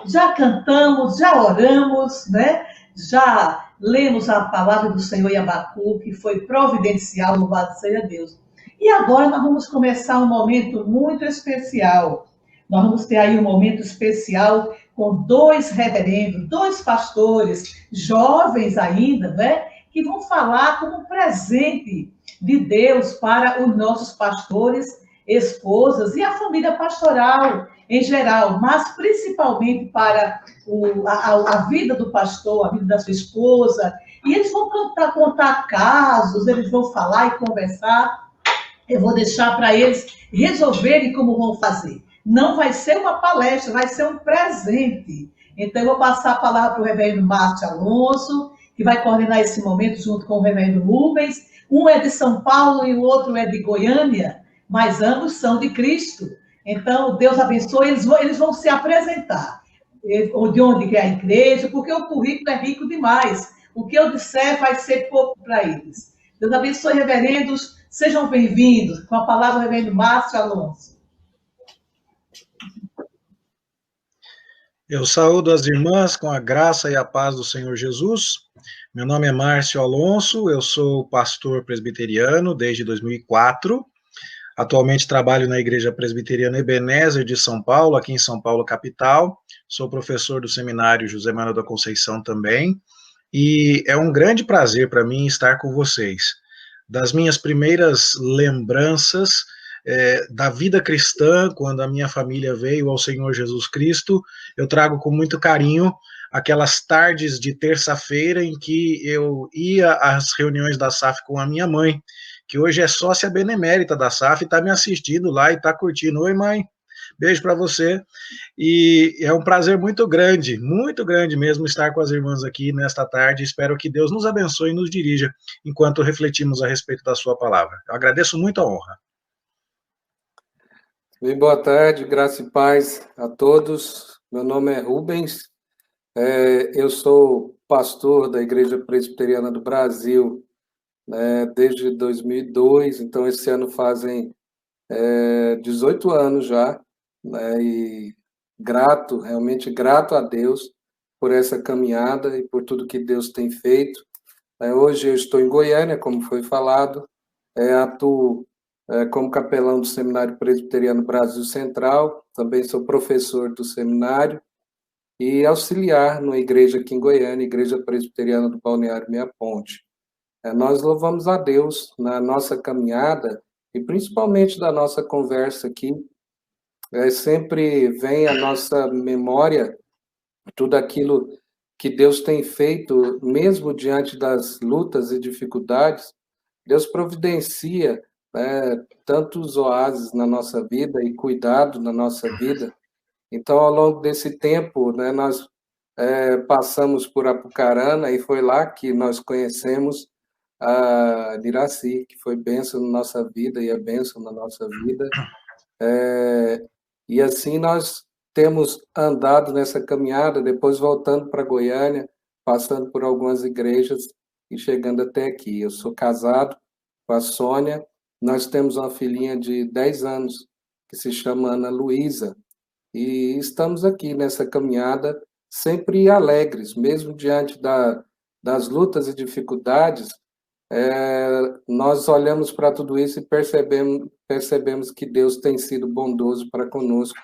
Já cantamos, já oramos, né? Já lemos a palavra do Senhor em Abacuque, que foi providencial, louvado seja Deus. E agora nós vamos começar um momento muito especial. Nós vamos ter aí um momento especial com dois reverendos, dois pastores, jovens ainda, né? Que vão falar como presente de Deus para os nossos pastores, esposas e a família pastoral em geral, mas principalmente para a vida do pastor, a vida da sua esposa. E eles vão contar casos, eles vão falar e conversar. Eu vou deixar para eles resolverem como vão fazer. Não vai ser uma palestra, vai ser um presente. Então, eu vou passar a palavra para o reverendo Márcio Alonso, que vai coordenar esse momento junto com o reverendo Rubens. Um é de São Paulo e o outro é de Goiânia, mas ambos são de Cristo. Então, Deus abençoe, eles vão se apresentar. De onde é a igreja, porque o currículo é rico demais. O que eu disser vai ser pouco para eles. Deus abençoe, reverendos. Sejam bem-vindos. Com a palavra, o reverendo Márcio Alonso. Eu saúdo as irmãs com a graça e a paz do Senhor Jesus. Meu nome é Márcio Alonso, eu sou pastor presbiteriano desde 2004. Atualmente trabalho na Igreja Presbiteriana Ebenezer de São Paulo, aqui em São Paulo, capital. Sou professor do seminário José Manuel da Conceição também. E é um grande prazer para mim estar com vocês. Das minhas primeiras lembranças da vida cristã, quando a minha família veio ao Senhor Jesus Cristo, eu trago com muito carinho aquelas tardes de terça-feira em que eu ia às reuniões da SAF com a minha mãe, que hoje é sócia benemérita da SAF, e está me assistindo lá e está curtindo. Oi, mãe, beijo para você. E é um prazer muito grande mesmo estar com as irmãs aqui nesta tarde. Espero que Deus nos abençoe e nos dirija enquanto refletimos a respeito da sua palavra. Eu agradeço muito a honra. Bem, boa tarde, graça e paz a todos. Meu nome é Rubens, eu sou pastor da Igreja Presbiteriana do Brasil, desde 2002, então esse ano fazem 18 anos já, e realmente grato a Deus por essa caminhada e por tudo que Deus tem feito. Hoje eu estou em Goiânia, como foi falado, atuo como capelão do Seminário Presbiteriano Brasil Central, também sou professor do seminário e auxiliar numa igreja aqui em Goiânia, Igreja Presbiteriana do Balneário Meia Ponte. Nós louvamos a Deus na nossa caminhada e principalmente da nossa conversa aqui. Sempre vem à nossa memória tudo aquilo que Deus tem feito, mesmo diante das lutas e dificuldades. Deus providencia tantos oásis na nossa vida e cuidado na nossa vida. Então, ao longo desse tempo, nós passamos por Apucarana e foi lá que nós conhecemos a Iraci, que foi bênção na nossa vida e é bênção na nossa vida. E assim nós temos andado nessa caminhada, depois voltando para Goiânia, passando por algumas igrejas e chegando até aqui. Eu sou casado com a Sônia, nós temos uma filhinha de 10 anos, que se chama Ana Luísa, e estamos aqui nessa caminhada sempre alegres, mesmo diante das lutas e dificuldades, nós olhamos para tudo isso e percebemos que Deus tem sido bondoso para conosco,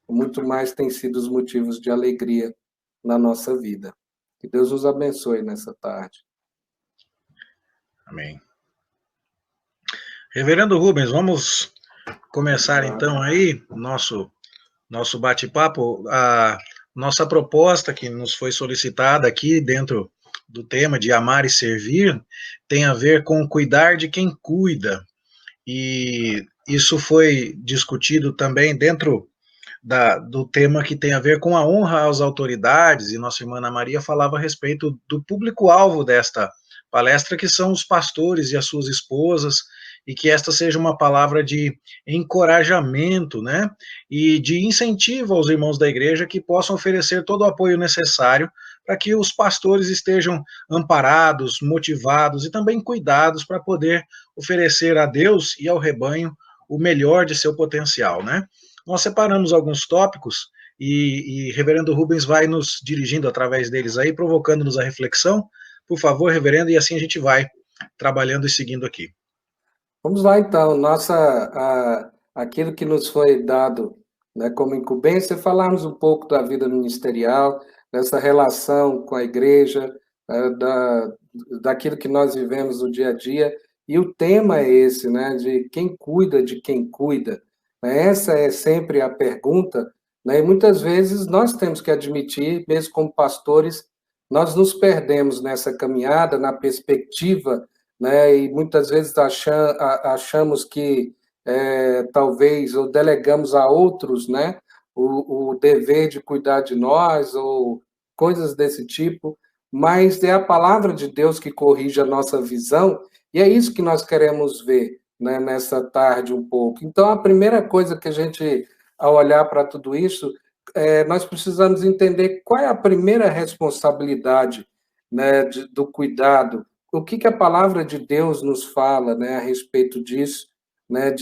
muito mais tem sido os motivos de alegria na nossa vida. Que Deus nos abençoe nessa tarde. Amém. Reverendo Rubens, vamos começar então aí nosso bate-papo. A nossa proposta que nos foi solicitada aqui dentro do tema de amar e servir tem a ver com cuidar de quem cuida. E isso foi discutido também dentro do tema que tem a ver com a honra às autoridades, e nossa irmã Ana Maria falava a respeito do público-alvo desta palestra, que são os pastores e as suas esposas, e que esta seja uma palavra de encorajamento, né, e de incentivo aos irmãos da igreja que possam oferecer todo o apoio necessário para que os pastores estejam amparados, motivados e também cuidados para poder oferecer a Deus e ao rebanho o melhor de seu potencial, né. Nós separamos alguns tópicos e reverendo Rubens vai nos dirigindo através deles aí, provocando-nos a reflexão. Por favor, reverendo, e assim a gente vai trabalhando e seguindo aqui. Vamos lá, então. Aquilo que nos foi dado, né, como incumbência, falarmos um pouco da vida ministerial, dessa relação com a igreja, daquilo que nós vivemos no dia a dia. E o tema é esse, né, de quem cuida de quem cuida. Essa é sempre a pergunta, né, e muitas vezes nós temos que admitir, mesmo como pastores, nós nos perdemos nessa caminhada, na perspectiva, né, e muitas vezes achamos que talvez ou delegamos a outros, né, o dever de cuidar de nós ou coisas desse tipo, mas é a palavra de Deus que corrige a nossa visão e é isso que nós queremos ver, né, nessa tarde um pouco. Então, a primeira coisa que a gente, ao olhar para tudo isso, nós precisamos entender qual é a primeira responsabilidade, né, do cuidado. O que a palavra de Deus nos fala, né, a respeito disso, né,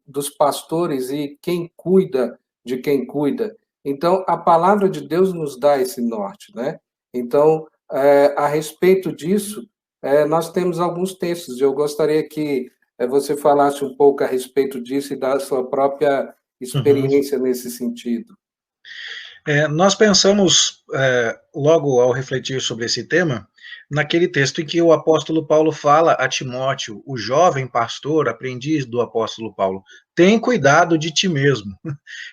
dos pastores e quem cuida de quem cuida. Então, a palavra de Deus nos dá esse norte, né? Então, a respeito disso, nós temos alguns textos. Eu gostaria que você falasse um pouco a respeito disso e da sua própria experiência nesse sentido. Nós pensamos, logo ao refletir sobre esse tema, naquele texto em que o apóstolo Paulo fala a Timóteo, o jovem pastor, aprendiz do apóstolo Paulo, tem cuidado de ti mesmo.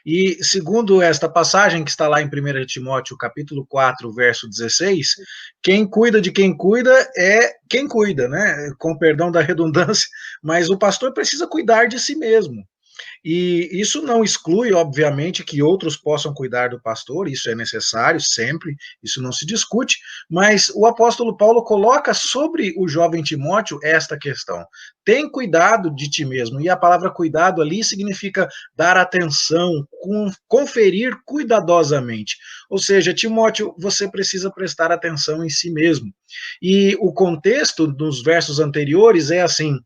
E segundo esta passagem que está lá em 1 Timóteo, capítulo 4, verso 16, quem cuida de quem cuida é quem cuida, né? Com perdão da redundância, mas o pastor precisa cuidar de si mesmo. E isso não exclui, obviamente, que outros possam cuidar do pastor, isso é necessário sempre, isso não se discute, mas o apóstolo Paulo coloca sobre o jovem Timóteo esta questão: tem cuidado de ti mesmo, e a palavra cuidado ali significa dar atenção, conferir cuidadosamente. Ou seja, Timóteo, você precisa prestar atenção em si mesmo. E o contexto dos versos anteriores é assim: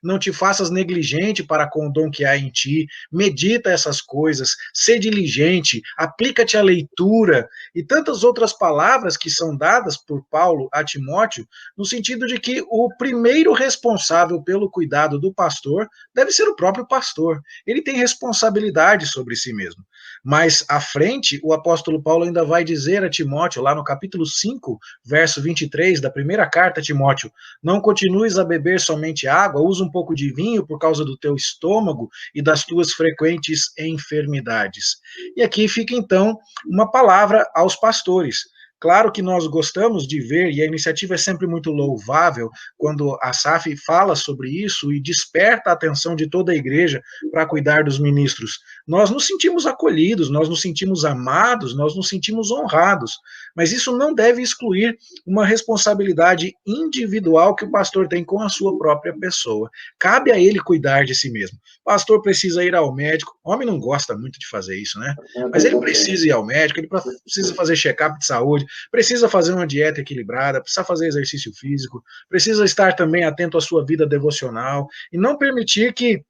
não te faças negligente para com o dom que há em ti, medita essas coisas, sê diligente, aplica-te à leitura, e tantas outras palavras que são dadas por Paulo a Timóteo, no sentido de que o primeiro responsável pelo cuidado do pastor deve ser o próprio pastor. Ele tem responsabilidade sobre si mesmo. Mas à frente, o apóstolo Paulo ainda vai dizer a Timóteo, lá no capítulo 5, verso 23 da primeira carta a Timóteo: não continues a beber somente água, usa um pouco de vinho por causa do teu estômago e das tuas frequentes enfermidades. E aqui fica então uma palavra aos pastores. Claro que nós gostamos de ver, e a iniciativa é sempre muito louvável, quando a SAF fala sobre isso e desperta a atenção de toda a igreja para cuidar dos ministros. Nós nos sentimos acolhidos, nós nos sentimos amados, nós nos sentimos honrados, mas isso não deve excluir uma responsabilidade individual que o pastor tem com a sua própria pessoa. Cabe a ele cuidar de si mesmo. O pastor precisa ir ao médico, o homem não gosta muito de fazer isso, né? Mas ele precisa ir ao médico, ele precisa fazer check-up de saúde, precisa fazer uma dieta equilibrada, precisa fazer exercício físico, precisa estar também atento à sua vida devocional e não permitir que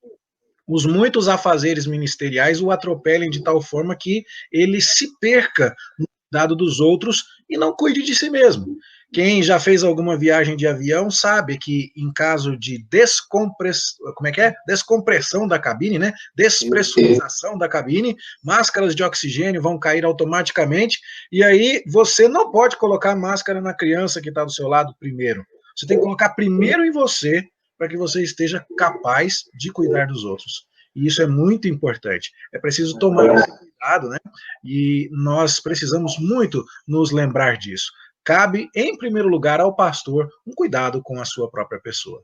os muitos afazeres ministeriais o atropelem de tal forma que ele se perca no cuidado dos outros e não cuide de si mesmo. Quem já fez alguma viagem de avião sabe que em caso de descompressão da cabine, né? Despressurização da cabine, máscaras de oxigênio vão cair automaticamente e aí você não pode colocar máscara na criança que está do seu lado primeiro. Você tem que colocar primeiro em você para que você esteja capaz de cuidar dos outros. E isso é muito importante. É preciso tomar esse cuidado, né? E nós precisamos muito nos lembrar disso. Cabe, em primeiro lugar, ao pastor um cuidado com a sua própria pessoa.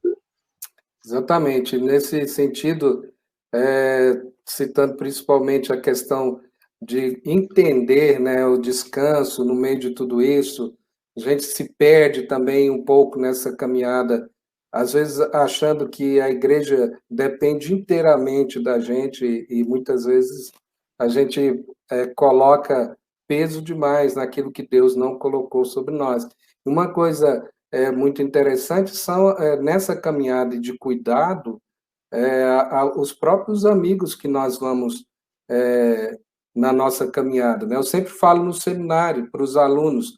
Exatamente. Nesse sentido, citando principalmente a questão de entender, né, o descanso no meio de tudo isso, a gente se perde também um pouco nessa caminhada, às vezes achando que a igreja depende inteiramente da gente e muitas vezes a gente coloca peso demais naquilo que Deus não colocou sobre nós. Uma coisa muito interessante são, nessa caminhada de cuidado, os próprios amigos que nós vamos na nossa caminhada, né? Eu sempre falo no seminário para os alunos,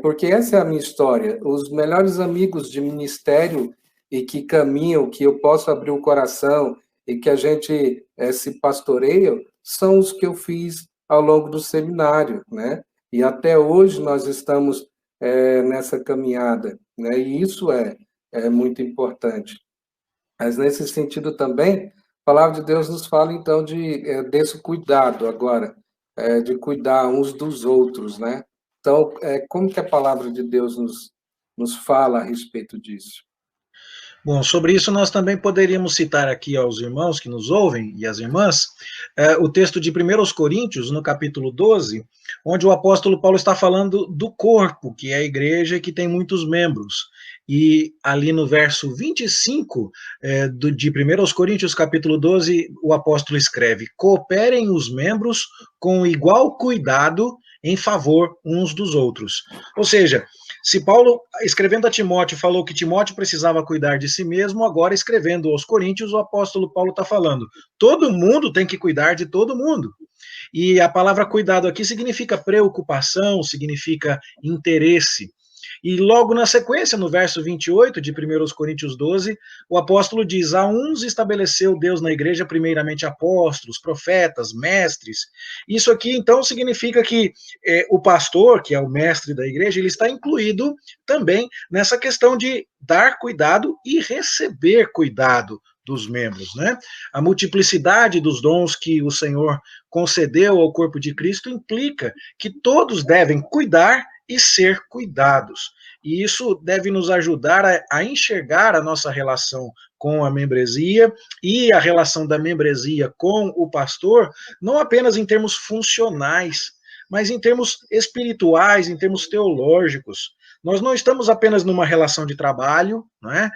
porque essa é a minha história. Os melhores amigos de ministério e que caminham, que eu posso abrir o coração e que a gente se pastoreia, são os que eu fiz ao longo do seminário, né? E até hoje nós estamos nessa caminhada, né? E isso é muito importante. Mas nesse sentido também, a palavra de Deus nos fala então desse cuidado agora, de cuidar uns dos outros, né? Então, como que a palavra de Deus nos fala a respeito disso? Bom, sobre isso nós também poderíamos citar aqui aos irmãos que nos ouvem e às irmãs, o texto de 1 Coríntios, no capítulo 12, onde o apóstolo Paulo está falando do corpo, que é a igreja que tem muitos membros. E ali no verso 25 de 1 Coríntios, capítulo 12, o apóstolo escreve: cooperem os membros com igual cuidado em favor uns dos outros. Ou seja, se Paulo, escrevendo a Timóteo, falou que Timóteo precisava cuidar de si mesmo, agora escrevendo aos Coríntios, o apóstolo Paulo está falando: todo mundo tem que cuidar de todo mundo. E a palavra cuidado aqui significa preocupação, significa interesse. E logo na sequência, no verso 28 de 1 Coríntios 12, o apóstolo diz: a uns estabeleceu Deus na igreja primeiramente apóstolos, profetas, mestres. Isso aqui, então, significa que o pastor, que é o mestre da igreja, ele está incluído também nessa questão de dar cuidado e receber cuidado dos membros, né? A multiplicidade dos dons que o Senhor concedeu ao corpo de Cristo implica que todos devem cuidar e ser cuidados. E isso deve nos ajudar a enxergar a nossa relação com a membresia e a relação da membresia com o pastor, não apenas em termos funcionais, mas em termos espirituais, em termos teológicos. Nós não estamos apenas numa relação de trabalho, né,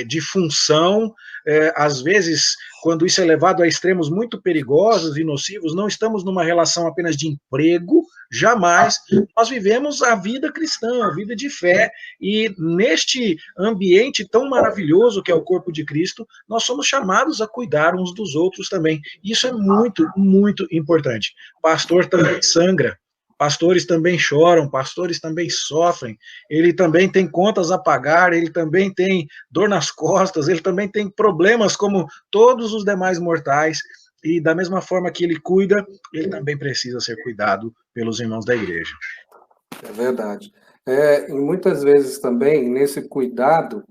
de função, às vezes, quando isso é levado a extremos muito perigosos e nocivos, não estamos numa relação apenas de emprego, jamais. Nós vivemos a vida cristã, a vida de fé, e neste ambiente tão maravilhoso que é o corpo de Cristo, nós somos chamados a cuidar uns dos outros também. Isso é muito, muito importante. Pastor também sangra. Pastores também choram, pastores também sofrem, ele também tem contas a pagar, ele também tem dor nas costas, ele também tem problemas como todos os demais mortais, e da mesma forma que ele cuida, ele também precisa ser cuidado pelos irmãos da igreja. É verdade. E muitas vezes também, nesse cuidado,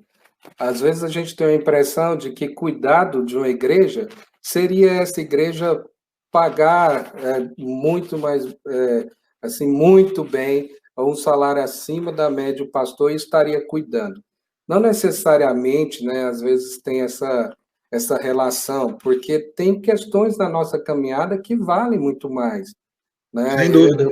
às vezes a gente tem a impressão de que cuidado de uma igreja seria essa igreja pagar muito mais... assim, muito bem, um salário acima da média, o pastor estaria cuidando. Não necessariamente, né, às vezes tem essa relação, porque tem questões na nossa caminhada que valem muito mais, né? Sem dúvida.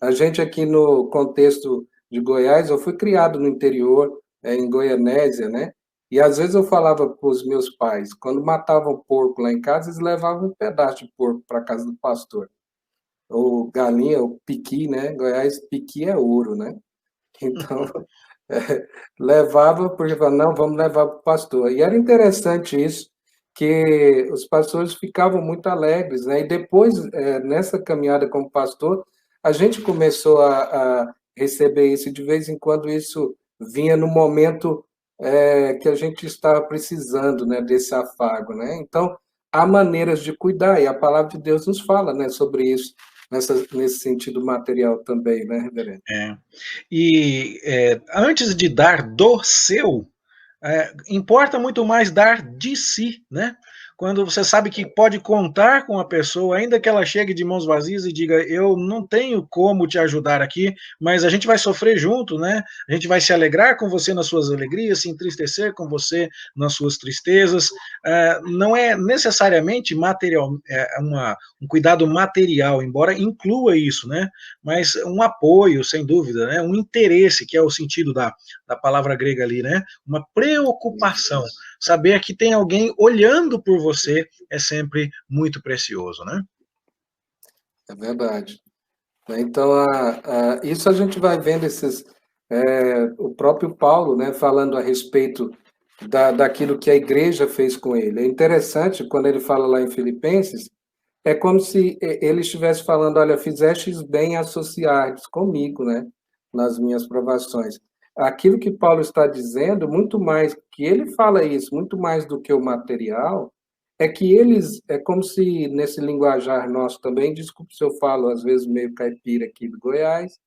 A gente aqui no contexto de Goiás, eu fui criado no interior, em Goianésia, né? E às vezes eu falava para os meus pais, quando matavam porco lá em casa, eles levavam um pedaço de porco para a casa do pastor. Ou galinha, ou piqui, né? Goiás, piqui é ouro, né? Então, levava, porque falava, não, vamos levar para o pastor. E era interessante isso, que os pastores ficavam muito alegres, né? E depois, nessa caminhada como pastor, a gente começou a receber isso, e de vez em quando isso vinha no momento que a gente estava precisando, né, desse afago, né? Então, há maneiras de cuidar, e a palavra de Deus nos fala, né, sobre isso, nesse sentido material também, né, reverendo? E antes de dar do seu, importa muito mais dar de si, né? Quando você sabe que pode contar com a pessoa, ainda que ela chegue de mãos vazias e diga: eu não tenho como te ajudar aqui, mas a gente vai sofrer junto, né? A gente vai se alegrar com você nas suas alegrias, se entristecer com você nas suas tristezas. Não é necessariamente material, um cuidado material, embora inclua isso, né? Mas um apoio, sem dúvida, né? Um interesse, que é o sentido da palavra grega ali, né? Uma preocupação. Saber que tem alguém olhando por você é sempre muito precioso, né? É verdade. Então, isso a gente vai vendo o próprio Paulo, né, falando a respeito daquilo que a igreja fez com ele. É interessante, quando ele fala lá em Filipenses, é como se ele estivesse falando, olha, fizestes bem associar-te comigo, né, nas minhas provações. Aquilo que Paulo está dizendo, muito mais, que ele fala isso, muito mais do que o material, é que eles, é como se, nesse linguajar nosso também, desculpe se eu falo, às vezes, meio caipira aqui do Goiás,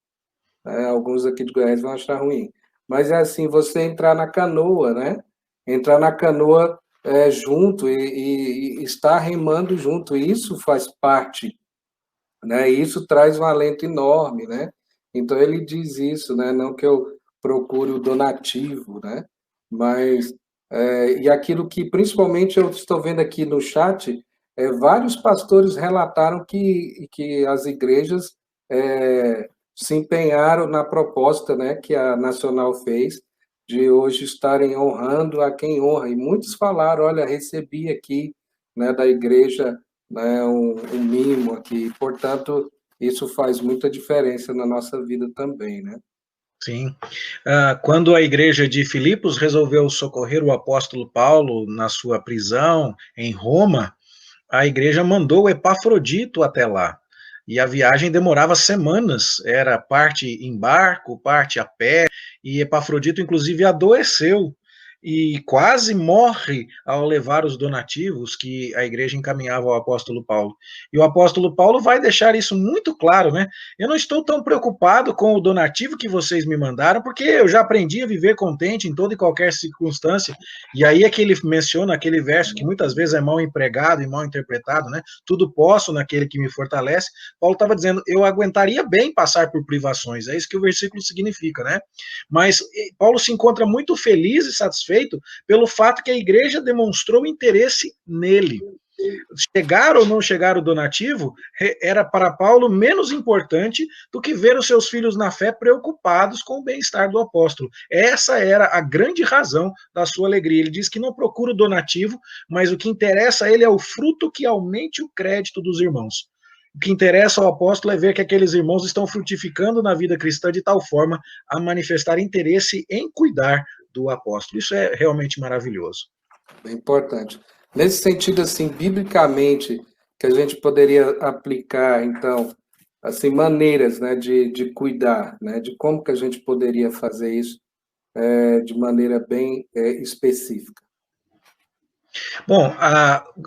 alguns aqui de Goiás vão achar ruim, mas é assim, você entrar na canoa, né? Entrar na canoa junto e estar remando junto, isso faz parte, né? Isso traz um alento enorme, né? Então ele diz isso, né? Não que eu procure o donativo, né? Mas e aquilo que principalmente eu estou vendo aqui no chat, vários pastores relataram que as igrejas se empenharam na proposta, né, que a Nacional fez de hoje estarem honrando a quem honra. E muitos falaram, olha, recebi aqui, né, da igreja, né, um mimo aqui. Portanto, isso faz muita diferença na nossa vida também, né? Sim. Quando a igreja de Filipos resolveu socorrer o apóstolo Paulo na sua prisão em Roma, a igreja mandou o Epafrodito até lá. E a viagem demorava semanas, era parte em barco, parte a pé, e Epafrodito, inclusive, adoeceu e quase morre ao levar os donativos que a igreja encaminhava ao apóstolo Paulo. E o apóstolo Paulo vai deixar isso muito claro, né? Eu não estou tão preocupado com o donativo que vocês me mandaram, porque eu já aprendi a viver contente em toda e qualquer circunstância. E aí é que ele menciona aquele verso que muitas vezes é mal empregado e mal interpretado, né? Tudo posso naquele que me fortalece. Paulo estava dizendo, eu aguentaria bem passar por privações, é isso que o versículo significa, né? Mas Paulo se encontra muito feliz e satisfeito pelo fato que a igreja demonstrou interesse nele. Chegar ou não chegar o donativo era para Paulo menos importante do que ver os seus filhos na fé preocupados com o bem-estar do apóstolo. Essa era a grande razão da sua alegria. Ele diz que não procura o donativo, mas o que interessa a ele é o fruto que aumente o crédito dos irmãos. O que interessa ao apóstolo é ver que aqueles irmãos estão frutificando na vida cristã de tal forma a manifestar interesse em cuidar do apóstolo. Isso é realmente maravilhoso. É importante. Nesse sentido, assim, biblicamente, que a gente poderia aplicar, então, assim, maneiras, né, de cuidar, né, de como que a gente poderia fazer isso de maneira bem específica. Bom,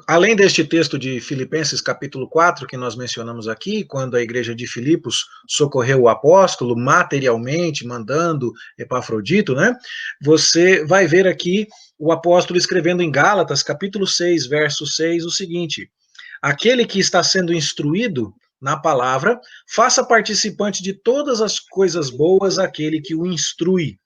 além deste texto de Filipenses capítulo 4, que nós mencionamos aqui, quando a igreja de Filipos socorreu o apóstolo materialmente, mandando Epafrodito, né? Você vai ver aqui o apóstolo escrevendo em Gálatas, capítulo 6, verso 6, o seguinte: aquele que está sendo instruído na palavra, faça participante de todas as coisas boas aquele que o instrui.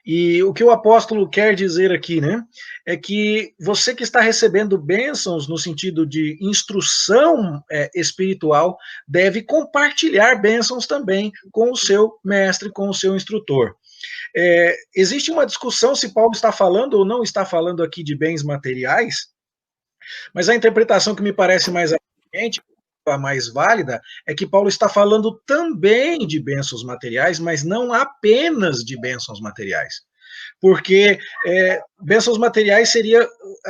E o que o apóstolo quer dizer aqui, né, é que você que está recebendo bênçãos no sentido de instrução espiritual, deve compartilhar bênçãos também com o seu mestre, com o seu instrutor. Existe uma discussão se Paulo está falando ou não está falando aqui de bens materiais, mas a interpretação que me parece mais abrangente, a mais válida, é que Paulo está falando também de bênçãos materiais, mas não apenas de bênçãos materiais. Porque bênçãos materiais seria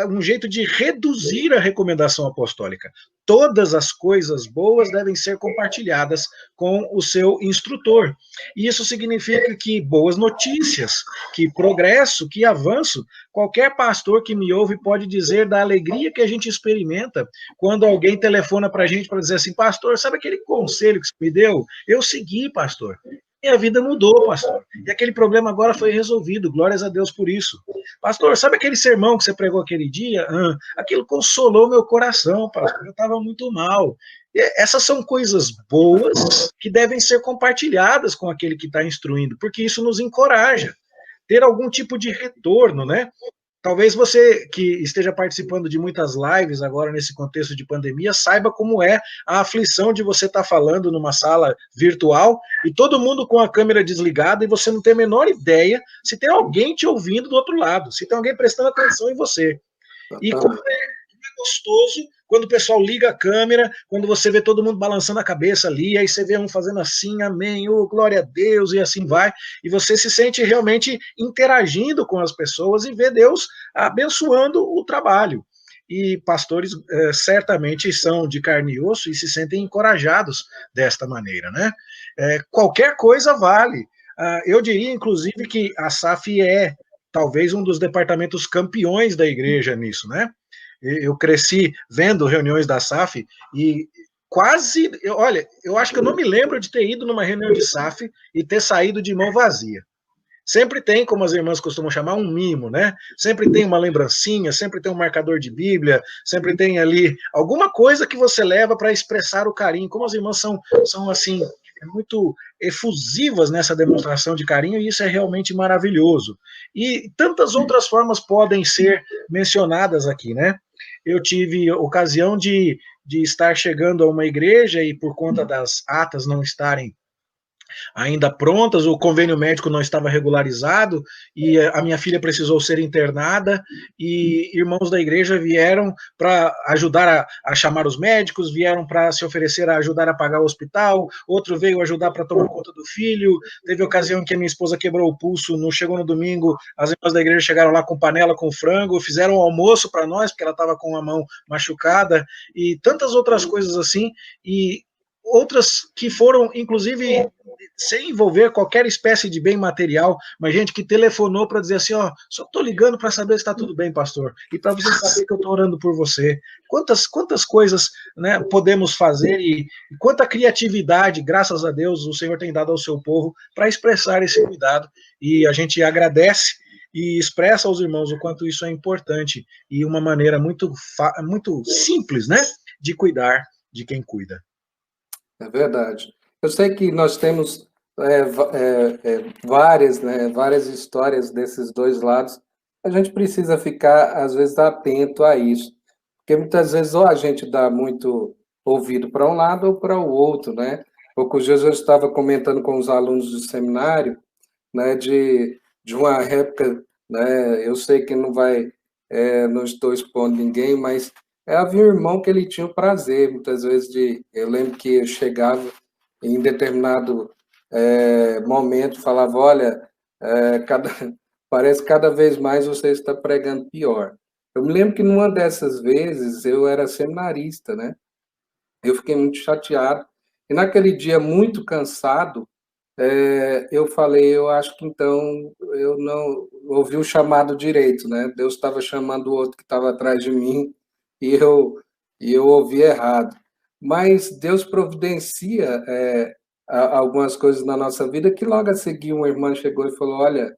um jeito de reduzir a recomendação apostólica. Todas as coisas boas devem ser compartilhadas com o seu instrutor. E isso significa que boas notícias, que progresso, que avanço, qualquer pastor que me ouve pode dizer da alegria que a gente experimenta quando alguém telefona para a gente para dizer assim, pastor, sabe aquele conselho que você me deu? Eu segui, pastor. Minha vida mudou, pastor. E aquele problema agora foi resolvido. Glórias a Deus por isso. Pastor, sabe aquele sermão que você pregou aquele dia? Aquilo consolou meu coração, pastor. Eu estava muito mal. E essas são coisas boas que devem ser compartilhadas com aquele que está instruindo, porque isso nos encoraja. Ter algum tipo de retorno, né? Talvez você que esteja participando de muitas lives agora nesse contexto de pandemia saiba como é a aflição de você estar falando numa sala virtual e todo mundo com a câmera desligada e você não tem a menor ideia se tem alguém te ouvindo do outro lado, se tem alguém prestando atenção em você. E como é gostoso quando o pessoal liga a câmera, quando você vê todo mundo balançando a cabeça ali, aí você vê um fazendo assim, amém, oh, glória a Deus, e assim vai, e você se sente realmente interagindo com as pessoas e vê Deus abençoando o trabalho. e pastores certamente são de carne e osso e se sentem encorajados desta maneira, né? Qualquer coisa vale. Eu diria, inclusive, que a SAF é talvez um dos departamentos campeões da igreja nisso, né? Eu cresci vendo reuniões da SAF e quase, olha, eu acho que eu não me lembro de ter ido numa reunião de SAF e ter saído de mão vazia. Sempre tem, como as irmãs costumam chamar, um mimo, né? Sempre tem uma lembrancinha, sempre tem um marcador de Bíblia, sempre tem ali alguma coisa que você leva para expressar o carinho. Como as irmãs são assim, muito efusivas nessa demonstração de carinho, e isso é realmente maravilhoso. E tantas outras formas podem ser mencionadas aqui, né? Eu tive ocasião de estar chegando a uma igreja e por conta das atas não estarem ainda prontas, o convênio médico não estava regularizado e a minha filha precisou ser internada e irmãos da igreja vieram para ajudar a chamar os médicos, vieram para se oferecer a ajudar a pagar o hospital, outro veio ajudar para tomar conta do filho, teve ocasião em que a minha esposa quebrou o pulso, chegou no domingo, as irmãs da igreja chegaram lá com panela com frango, fizeram um almoço para nós, porque ela estava com a mão machucada, e tantas outras coisas assim, e outras que foram, inclusive, sem envolver qualquer espécie de bem material, mas gente que telefonou para dizer assim, ó, só estou ligando para saber se está tudo bem, pastor, e para você saber que eu estou orando por você. Quantas coisas, né, podemos fazer e quanta criatividade, graças a Deus, o Senhor tem dado ao seu povo para expressar esse cuidado, e a gente agradece e expressa aos irmãos o quanto isso é importante e uma maneira muito simples, né, de cuidar de quem cuida. É verdade. Eu sei que nós temos várias histórias desses dois lados. A gente precisa ficar, às vezes, atento a isso. Porque muitas vezes ou a gente dá muito ouvido para um lado ou para o outro, né? Poucos dias eu estava comentando com os alunos do seminário, né, de uma época, né, eu sei que não estou expondo ninguém, mas havia um irmão que ele tinha o prazer, muitas vezes, eu lembro que eu chegava em determinado momento, falava, olha, parece que cada vez mais você está pregando pior. Eu me lembro que numa dessas vezes eu era seminarista, né? Eu fiquei muito chateado. E naquele dia, muito cansado, eu falei, eu acho que então eu não ouvi o chamado direito, né? Deus estava chamando o outro que estava atrás de mim e eu ouvi errado. Mas Deus providencia algumas coisas na nossa vida que logo a seguir uma irmã chegou e falou, olha,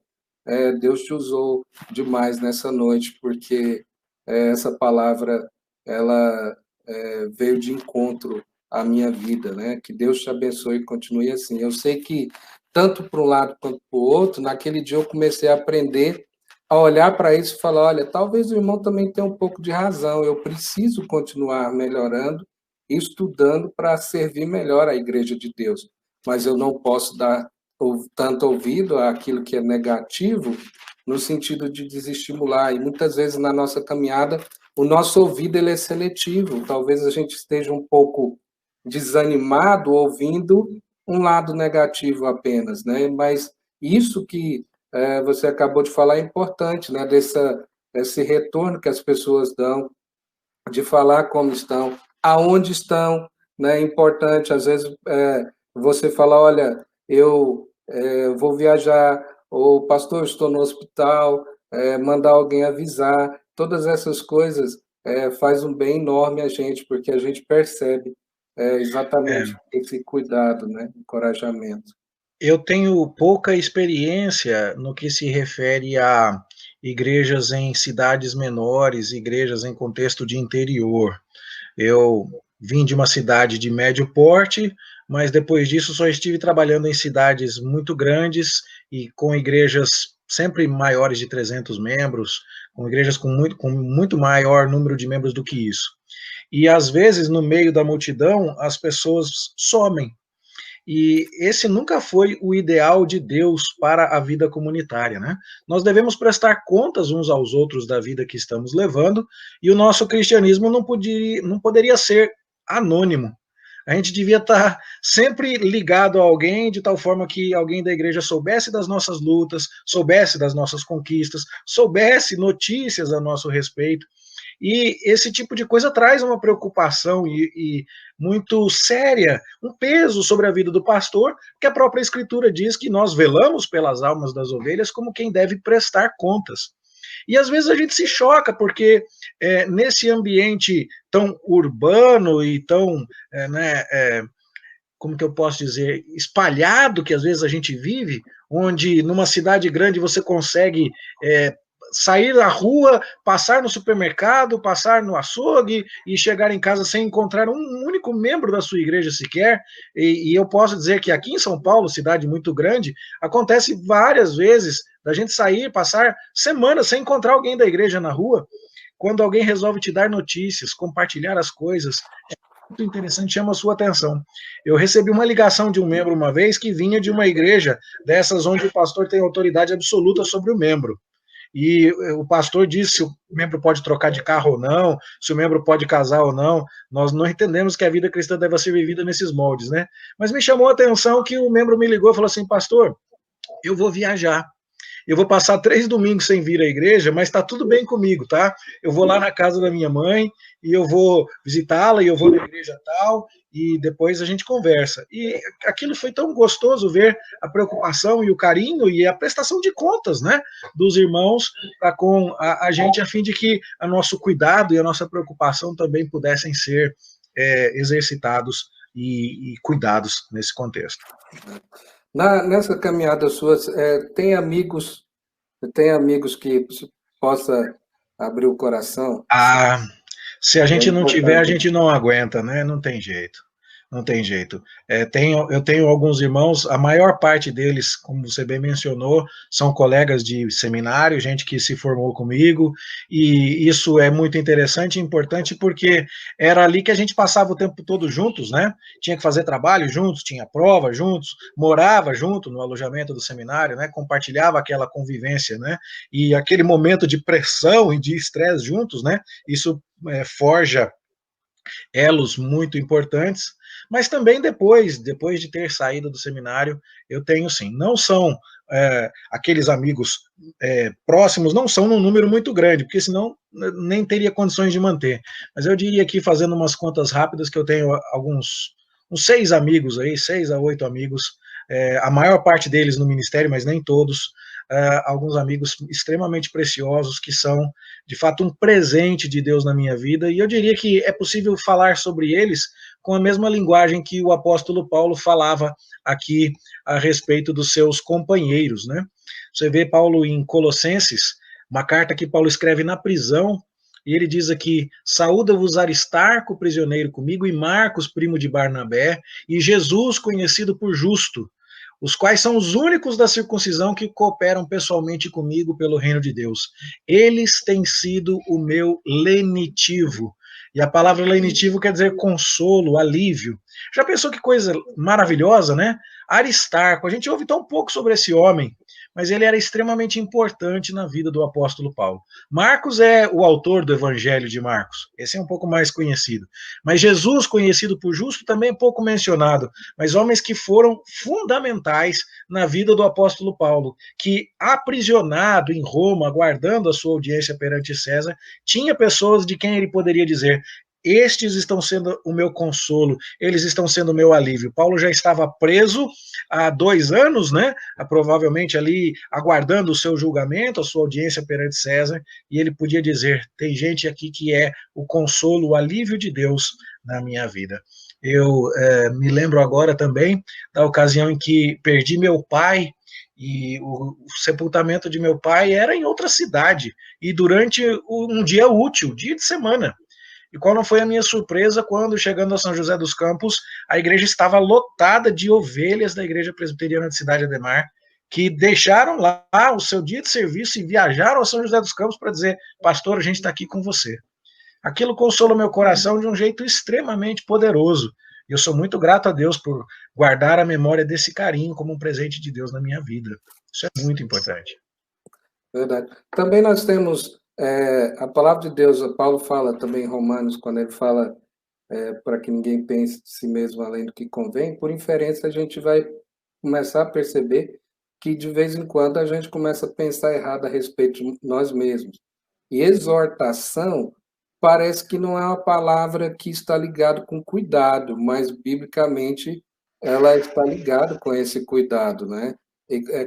Deus te usou demais nessa noite, porque essa palavra, ela veio de encontro à minha vida, né? Que Deus te abençoe e continue assim. Eu sei que, tanto para um lado quanto para o outro, naquele dia eu comecei a aprender a olhar para isso e falar, olha, talvez o irmão também tenha um pouco de razão, eu preciso continuar melhorando e estudando para servir melhor a igreja de Deus, mas eu não posso dar tanto ouvido àquilo que é negativo, no sentido de desestimular. E muitas vezes na nossa caminhada, o nosso ouvido ele é seletivo. Talvez a gente esteja um pouco desanimado ouvindo um lado negativo apenas, né? Mas isso que você acabou de falar é importante, né? Desse retorno que as pessoas dão, de falar como estão, aonde estão, né? É importante, às vezes, você fala, olha, eu vou viajar, ou pastor, estou no hospital, mandar alguém avisar, todas essas coisas faz um bem enorme a gente, porque a gente percebe exatamente esse cuidado, né? Encorajamento. Eu tenho pouca experiência no que se refere a igrejas em cidades menores, igrejas em contexto de interior. Eu vim de uma cidade de médio porte, mas depois disso só estive trabalhando em cidades muito grandes e com igrejas sempre maiores de 300 membros, com igrejas com muito maior número de membros do que isso. E às vezes, no meio da multidão, as pessoas somem. E esse nunca foi o ideal de Deus para a vida comunitária, né? Nós devemos prestar contas uns aos outros da vida que estamos levando, e o nosso cristianismo não poderia ser anônimo. A gente devia estar sempre ligado a alguém, de tal forma que alguém da igreja soubesse das nossas lutas, soubesse das nossas conquistas, soubesse notícias a nosso respeito. E esse tipo de coisa traz uma preocupação e muito séria, um peso sobre a vida do pastor, que a própria Escritura diz que nós velamos pelas almas das ovelhas como quem deve prestar contas. E às vezes a gente se choca, porque nesse ambiente tão urbano e tão, como que eu posso dizer, espalhado que às vezes a gente vive, onde numa cidade grande você consegue sair da rua, passar no supermercado, passar no açougue e chegar em casa sem encontrar um único membro da sua igreja sequer. E eu posso dizer que aqui em São Paulo, cidade muito grande, acontece várias vezes da gente sair, passar semanas sem encontrar alguém da igreja na rua. Quando alguém resolve te dar notícias, compartilhar as coisas, muito interessante, chama a sua atenção. Eu recebi uma ligação de um membro uma vez que vinha de uma igreja dessas onde o pastor tem autoridade absoluta sobre o membro. E o pastor disse se o membro pode trocar de carro ou não, se o membro pode casar ou não. Nós não entendemos que a vida cristã deve ser vivida nesses moldes, né? Mas me chamou a atenção que o membro me ligou e falou assim, pastor, eu vou viajar. Eu vou passar 3 domingos sem vir à igreja, mas está tudo bem comigo, tá? Eu vou lá na casa da minha mãe e eu vou visitá-la e eu vou na igreja tal e depois a gente conversa. E aquilo foi tão gostoso ver a preocupação e o carinho e a prestação de contas, né, dos irmãos para com a gente, a fim de que o nosso cuidado e a nossa preocupação também pudessem ser exercitados e cuidados nesse contexto. Nessa caminhada sua, tem amigos que possa abrir o coração? Se a gente não tiver, a gente não aguenta, né? Não tem jeito. Não tem jeito. Eu tenho alguns irmãos, a maior parte deles, como você bem mencionou, são colegas de seminário, gente que se formou comigo, e isso é muito interessante e importante porque era ali que a gente passava o tempo todo juntos, né? Tinha que fazer trabalho juntos, tinha prova juntos, morava junto no alojamento do seminário, né? Compartilhava aquela convivência, né? E aquele momento de pressão e de estresse juntos, né? Isso forja elos muito importantes, mas também depois de ter saído do seminário, eu tenho sim, não são aqueles amigos próximos, não são num número muito grande, porque senão nem teria condições de manter, mas eu diria aqui, fazendo umas contas rápidas, que eu tenho uns 6 amigos aí, 6 a 8 amigos, a maior parte deles no ministério, mas nem todos, alguns amigos extremamente preciosos, que são, de fato, um presente de Deus na minha vida, e eu diria que é possível falar sobre eles com a mesma linguagem que o apóstolo Paulo falava aqui a respeito dos seus companheiros, né? Você vê Paulo em Colossenses, uma carta que Paulo escreve na prisão, e ele diz aqui, saúda-vos Aristarco, prisioneiro comigo, e Marcos, primo de Barnabé, e Jesus, conhecido por justo, os quais são os únicos da circuncisão que cooperam pessoalmente comigo pelo reino de Deus. Eles têm sido o meu lenitivo. E a palavra lenitivo quer dizer consolo, alívio. Já pensou que coisa maravilhosa, né? Aristarco, a gente ouve tão pouco sobre esse homem, mas ele era extremamente importante na vida do apóstolo Paulo. Marcos é o autor do Evangelho de Marcos, esse é um pouco mais conhecido. Mas Jesus, conhecido por justo, também é pouco mencionado, mas homens que foram fundamentais na vida do apóstolo Paulo, que, aprisionado em Roma, aguardando a sua audiência perante César, tinha pessoas de quem ele poderia dizer, estes estão sendo o meu consolo, eles estão sendo o meu alívio. Paulo já estava preso há 2 anos, né? Provavelmente ali aguardando o seu julgamento, a sua audiência perante César, e ele podia dizer, tem gente aqui que é o consolo, o alívio de Deus na minha vida. Eu me lembro agora também da ocasião em que perdi meu pai, e o sepultamento de meu pai era em outra cidade, e durante um dia útil, dia de semana. E qual não foi a minha surpresa quando, chegando a São José dos Campos, a igreja estava lotada de ovelhas da Igreja Presbiteriana de Cidade Ademar, que deixaram lá o seu dia de serviço e viajaram a São José dos Campos para dizer, pastor, a gente está aqui com você. Aquilo consolou meu coração de um jeito extremamente poderoso. E eu sou muito grato a Deus por guardar a memória desse carinho como um presente de Deus na minha vida. Isso é muito importante. Verdade. Também nós temos a palavra de Deus, Paulo fala também em Romanos, quando ele fala para que ninguém pense de si mesmo além do que convém, por inferência a gente vai começar a perceber que de vez em quando a gente começa a pensar errado a respeito de nós mesmos. E exortação parece que não é uma palavra que está ligada com cuidado, mas biblicamente ela está ligada com esse cuidado, né?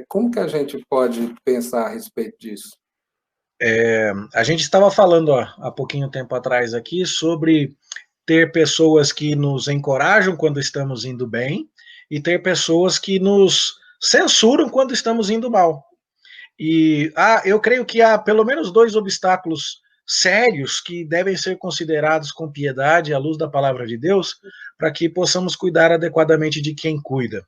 Como que a gente pode pensar a respeito disso? A gente estava falando há pouquinho tempo atrás aqui sobre ter pessoas que nos encorajam quando estamos indo bem e ter pessoas que nos censuram quando estamos indo mal. E eu creio que há pelo menos dois obstáculos sérios que devem ser considerados com piedade à luz da palavra de Deus, para que possamos cuidar adequadamente de quem cuida.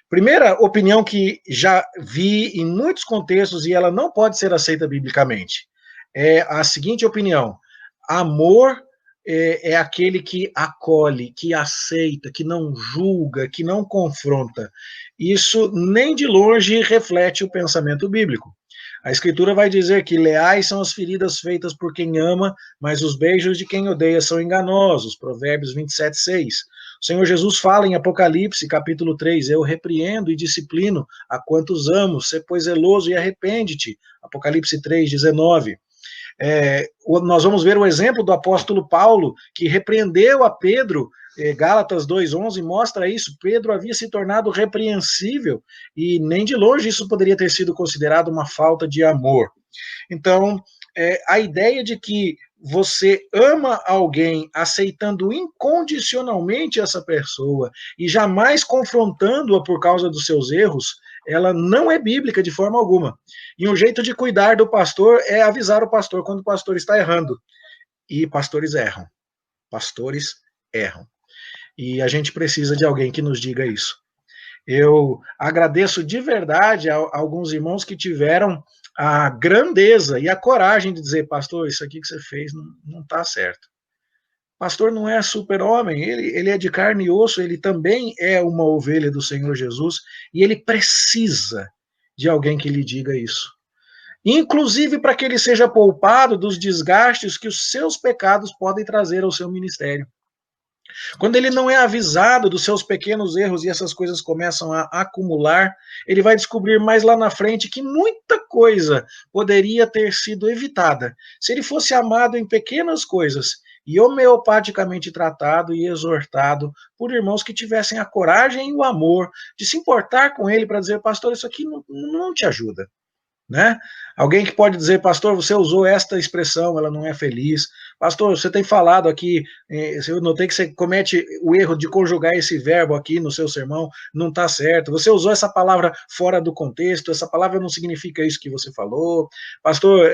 Primeira opinião que já vi em muitos contextos e ela não pode ser aceita biblicamente é a seguinte opinião: amor é aquele que acolhe, que aceita, que não julga, que não confronta. Isso nem de longe reflete o pensamento bíblico. A Escritura vai dizer que leais são as feridas feitas por quem ama, mas os beijos de quem odeia são enganosos. Provérbios 27:6. O Senhor Jesus fala em Apocalipse, capítulo 3, eu repreendo e disciplino a quantos amo, sê pois zeloso e arrepende-te. Apocalipse 3:19. Nós vamos ver o exemplo do apóstolo Paulo, que repreendeu a Pedro. Gálatas 2:11 mostra isso. Pedro havia se tornado repreensível e nem de longe isso poderia ter sido considerado uma falta de amor. Então, a ideia de que você ama alguém aceitando incondicionalmente essa pessoa e jamais confrontando-a por causa dos seus erros, ela não é bíblica de forma alguma. E um jeito de cuidar do pastor é avisar o pastor quando o pastor está errando. E pastores erram. Pastores erram. E a gente precisa de alguém que nos diga isso. Eu agradeço de verdade a alguns irmãos que tiveram a grandeza e a coragem de dizer, pastor, isso aqui que você fez não está certo. Pastor não é super-homem, ele é de carne e osso, ele também é uma ovelha do Senhor Jesus e ele precisa de alguém que lhe diga isso. Inclusive para que ele seja poupado dos desgastes que os seus pecados podem trazer ao seu ministério. Quando ele não é avisado dos seus pequenos erros e essas coisas começam a acumular, ele vai descobrir mais lá na frente que muita coisa poderia ter sido evitada se ele fosse amado em pequenas coisas e homeopaticamente tratado e exortado por irmãos que tivessem a coragem e o amor de se importar com ele para dizer, pastor, isso aqui não te ajuda. Né? Alguém que pode dizer, pastor, você usou esta expressão, ela não é feliz. Pastor, você tem falado aqui, eu notei que você comete o erro de conjugar esse verbo aqui no seu sermão, não está certo. Você usou essa palavra fora do contexto, essa palavra não significa isso que você falou. Pastor,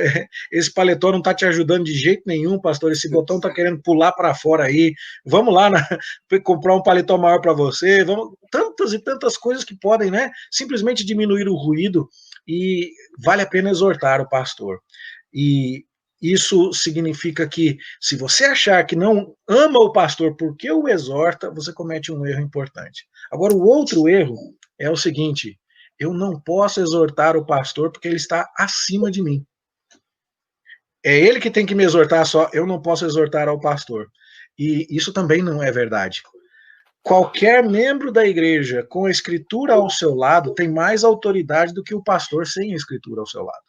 esse paletó não está te ajudando de jeito nenhum, pastor, esse botão está querendo pular para fora aí. Vamos lá comprar um paletó maior para você. Tantas e tantas coisas que podem, né, simplesmente diminuir o ruído. E vale a pena exortar o pastor. E isso significa que, se você achar que não ama o pastor porque o exorta, você comete um erro importante. Agora, o outro erro é o seguinte: eu não posso exortar o pastor porque ele está acima de mim. É ele que tem que me exortar só, eu não posso exortar ao pastor. E isso também não é verdade. Qualquer membro da igreja com a escritura ao seu lado tem mais autoridade do que o pastor sem a escritura ao seu lado.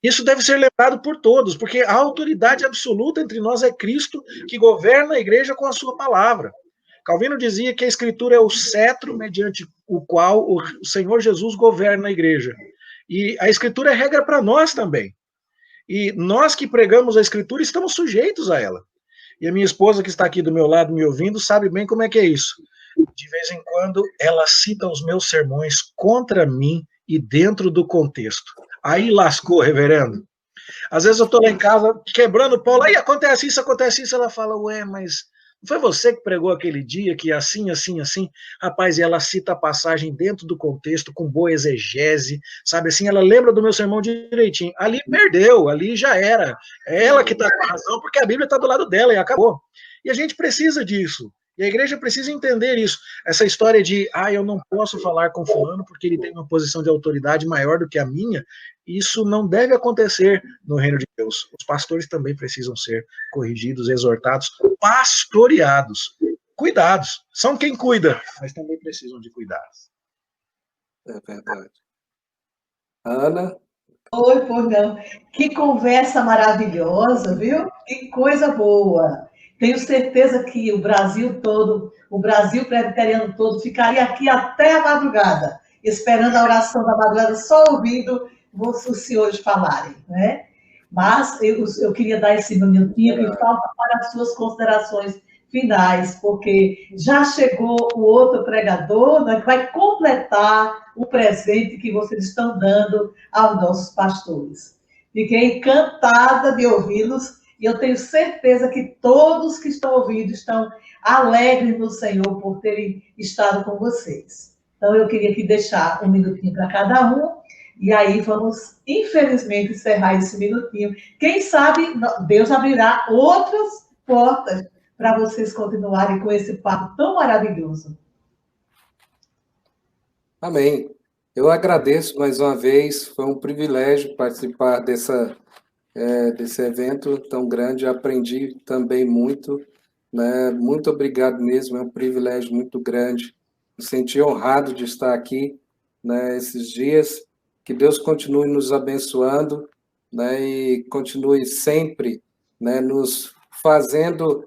Isso deve ser lembrado por todos, porque a autoridade absoluta entre nós é Cristo, que governa a igreja com a sua palavra. Calvino dizia que a escritura é o cetro mediante o qual o Senhor Jesus governa a igreja. E a escritura é regra para nós também. E nós que pregamos a escritura estamos sujeitos a ela. E a minha esposa, que está aqui do meu lado me ouvindo, sabe bem como é que é isso. De vez em quando, ela cita os meus sermões contra mim e dentro do contexto. Aí lascou, reverendo. Às vezes eu estou lá em casa, quebrando o pau, aí acontece isso, ela fala, ué, mas não foi você que pregou aquele dia que assim, assim, assim? Rapaz, e ela cita a passagem dentro do contexto, com boa exegese, sabe assim? Ela lembra do meu sermão direitinho. Ali perdeu, ali já era. É ela que está com a razão, porque a Bíblia está do lado dela e acabou. E a gente precisa disso. E a igreja precisa entender isso. Essa história de, eu não posso falar com fulano porque ele tem uma posição de autoridade maior do que a minha, isso não deve acontecer no reino de Deus. Os pastores também precisam ser corrigidos, exortados, pastoreados, cuidados. São quem cuida, mas também precisam de cuidados. É verdade. Ana? Oi, pois não. Que conversa maravilhosa, viu? Que coisa boa. Tenho certeza que o Brasil todo, o Brasil presbiteriano todo, ficaria aqui até a madrugada, esperando a oração da madrugada, só ouvindo os senhores falarem, né? Mas eu queria dar esse minutinho que falta para as suas considerações finais, porque já chegou o outro pregador, né, que vai completar o presente que vocês estão dando aos nossos pastores. Fiquei encantada de ouvi-los e eu tenho certeza que todos que estão ouvindo estão alegres no Senhor por terem estado com vocês. Então, eu queria aqui deixar um minutinho para cada um, e aí vamos, infelizmente, encerrar esse minutinho. Quem sabe Deus abrirá outras portas para vocês continuarem com esse papo tão maravilhoso. Amém. Eu agradeço mais uma vez, foi um privilégio participar desse evento tão grande, aprendi também muito, né? Muito obrigado mesmo, é um privilégio muito grande, me senti honrado de estar aqui, né, esses dias, que Deus continue nos abençoando, né, e continue sempre, né, nos fazendo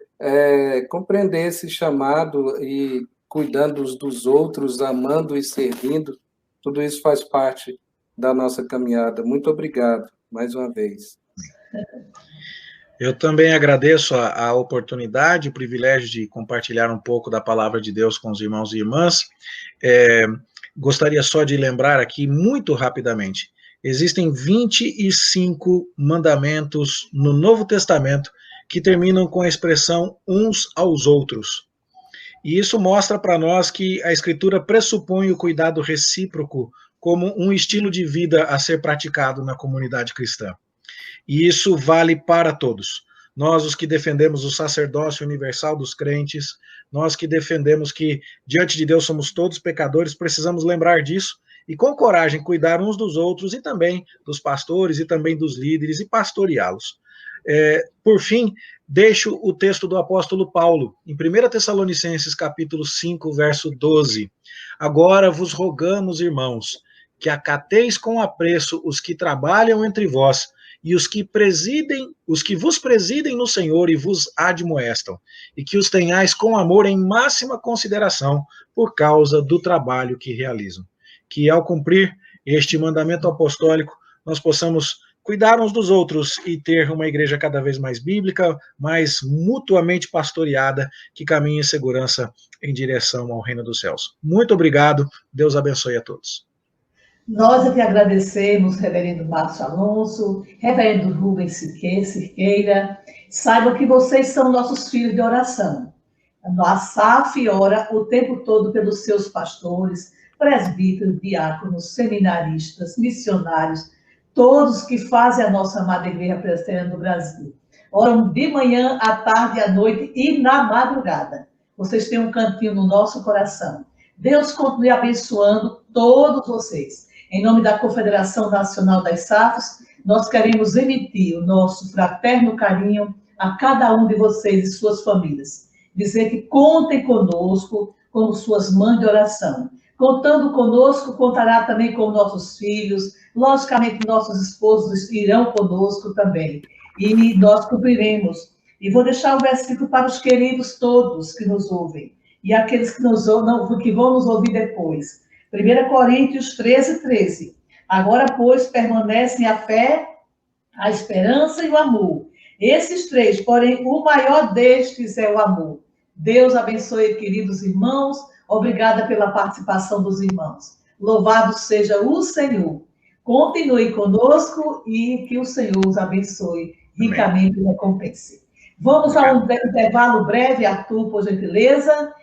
compreender esse chamado e cuidando uns dos outros, amando e servindo, tudo isso faz parte da nossa caminhada. Muito obrigado, mais uma vez. Eu também agradeço a oportunidade, o privilégio de compartilhar um pouco da palavra de Deus com os irmãos e irmãs. Gostaria só de lembrar aqui, muito rapidamente, existem 25 mandamentos no Novo Testamento que terminam com a expressão uns aos outros. E isso mostra para nós que a Escritura pressupõe o cuidado recíproco como um estilo de vida a ser praticado na comunidade cristã. E isso vale para todos. Nós, os que defendemos o sacerdócio universal dos crentes, nós que defendemos que diante de Deus somos todos pecadores, precisamos lembrar disso e com coragem cuidar uns dos outros e também dos pastores e também dos líderes e pastoreá-los. Por fim, deixo o texto do apóstolo Paulo, em 1 Tessalonicenses, capítulo 5, verso 12. Agora vos rogamos, irmãos, que acateis com apreço os que trabalham entre vós e os que vos presidem no Senhor e vos admoestam, e que os tenhais com amor em máxima consideração por causa do trabalho que realizam. Que ao cumprir este mandamento apostólico, nós possamos cuidar uns dos outros e ter uma igreja cada vez mais bíblica, mais mutuamente pastoreada, que caminhe em segurança em direção ao reino dos céus. Muito obrigado, Deus abençoe a todos. Nós é que agradecemos, reverendo Márcio Alonso, reverendo Rubens Cirqueira. Saibam que vocês são nossos filhos de oração. A SAF ora o tempo todo pelos seus pastores, presbíteros, diáconos, seminaristas, missionários, todos que fazem a nossa amada Igreja Presbiteriana do Brasil. Oram de manhã, à tarde, à noite e na madrugada. Vocês têm um cantinho no nosso coração. Deus continue abençoando todos vocês. Em nome da Confederação Nacional das SAFs, nós queremos emitir o nosso fraterno carinho a cada um de vocês e suas famílias. Dizer que contem conosco como suas mães de oração. Contando conosco, contará também com nossos filhos, logicamente nossos esposos irão conosco também. E nós cumpriremos. E vou deixar o versículo para os queridos todos que nos ouvem. E aqueles que vão nos ouvir depois. 1 Coríntios 13, 13. Agora, pois, permanecem a fé, a esperança e o amor. Esses três, porém, o maior destes é o amor. Deus abençoe, queridos irmãos. Obrigada pela participação dos irmãos. Louvado seja o Senhor. Continue conosco e que o Senhor os abençoe ricamente e recompense. Vamos a um intervalo breve, Arthur, por gentileza.